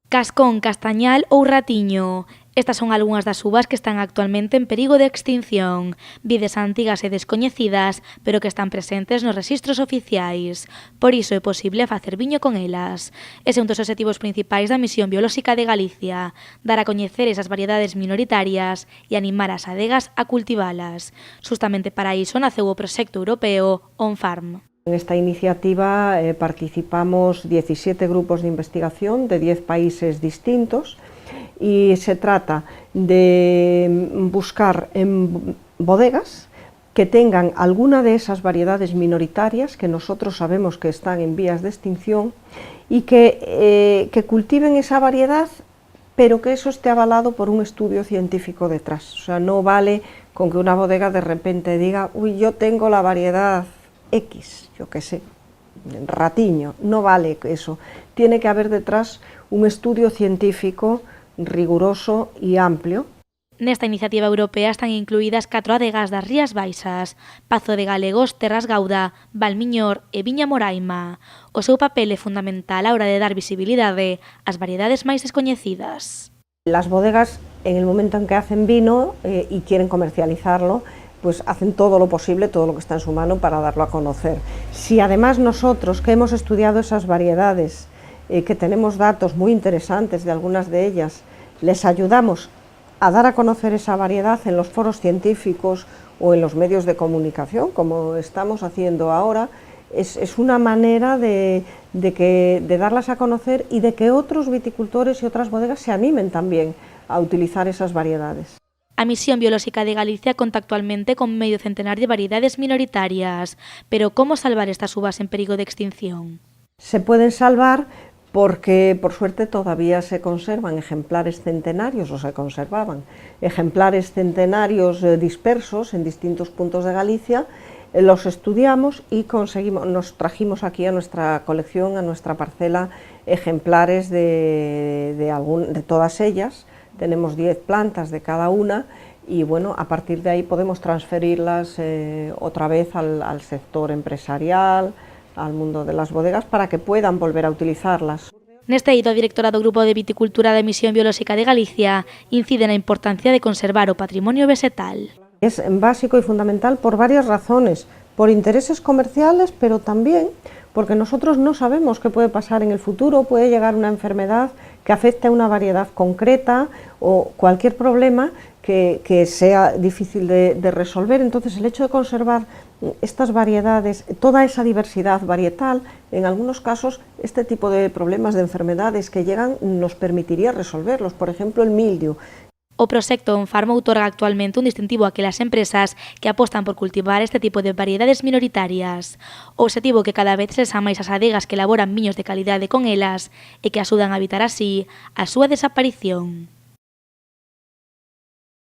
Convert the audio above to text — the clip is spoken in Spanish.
Cascón, castañal ou ratiño. Estas son algunhas das uvas que están actualmente en perigo de extinción, vides antigas e descoñecidas, pero que están presentes nos rexistros oficiais. Por iso é posible facer viño con elas. Ese é un dos obxectivos principais da Misión Biolóxica de Galicia, dar a coñecer esas variedades minoritarias e animar as adegas a cultivalas. Justamente para iso naceu o proxecto europeo On Farm. En esta iniciativa participamos 17 grupos de investigación de 10 países distintos y se trata de buscar en bodegas que tengan alguna de esas variedades minoritarias que nosotros sabemos que están en vías de extinción y que cultiven esa variedad, pero que eso esté avalado por un estudio científico detrás. O sea, no vale con que una bodega de repente diga, uy, yo tengo la variedad X, yo qué sé, ratiño, no vale eso. Tiene que haber detrás un estudio científico riguroso e amplio. Nesta iniciativa europea están incluídas 4 adegas das Rías Baixas, Pazo de Galegos, Terras Gauda, Valmiñor e Viña Moraima. O seu papel é fundamental á hora de dar visibilidade ás variedades máis descoñecidas. Las bodegas, en el momento en que hacen vino y quieren comercializarlo, pues hacen todo lo posible, todo lo que está en su mano para darlo a conocer. Si además nosotros, que hemos estudiado esas variedades, que tenemos datos muy interesantes de algunas de ellas, les ayudamos a dar a conocer esa variedad en los foros científicos o en los medios de comunicación, como estamos haciendo ahora, es una manera de darlas a conocer y de que otros viticultores y otras bodegas se animen también a utilizar esas variedades. A Misión Biolóxica de Galicia conta actualmente con medio centenar de variedades minoritarias, pero como salvar estas uvas en perigo de extinción? Se pueden salvar porque, por suerte, todavía se conservan ejemplares centenarios, o se conservaban ejemplares centenarios dispersos en distintos puntos de Galicia. Los estudiamos y nos trajimos aquí a nuestra colección, a nuestra parcela, ejemplares de todas ellas. Tenemos 10 plantas de cada una y bueno, a partir de ahí podemos transferirlas otra vez al sector empresarial, al mundo de las bodegas, para que puedan volver a utilizarlas. Neste eido, a directora do Grupo de Viticultura da Misión Biolóxica de Galicia incide na importancia de conservar o patrimonio vegetal. Es básico y fundamental por varias razones, por intereses comerciales, pero también porque nosotros no sabemos qué puede pasar en el futuro, puede llegar una enfermedad que afecte a una variedad concreta o cualquier problema que sea difícil de resolver. Entonces, el hecho de conservar estas variedades, toda esa diversidad varietal, en algunos casos, este tipo de problemas, de enfermedades que llegan, nos permitiría resolverlos. Por ejemplo, el mildio. O proxecto On Farm outorga actualmente un distintivo a aquelas empresas que apostan por cultivar este tipo de variedades minoritarias. O obxectivo que cada vez se xa máis as adegas que elaboran viños de calidade con elas e que axudan a evitar así a súa desaparición.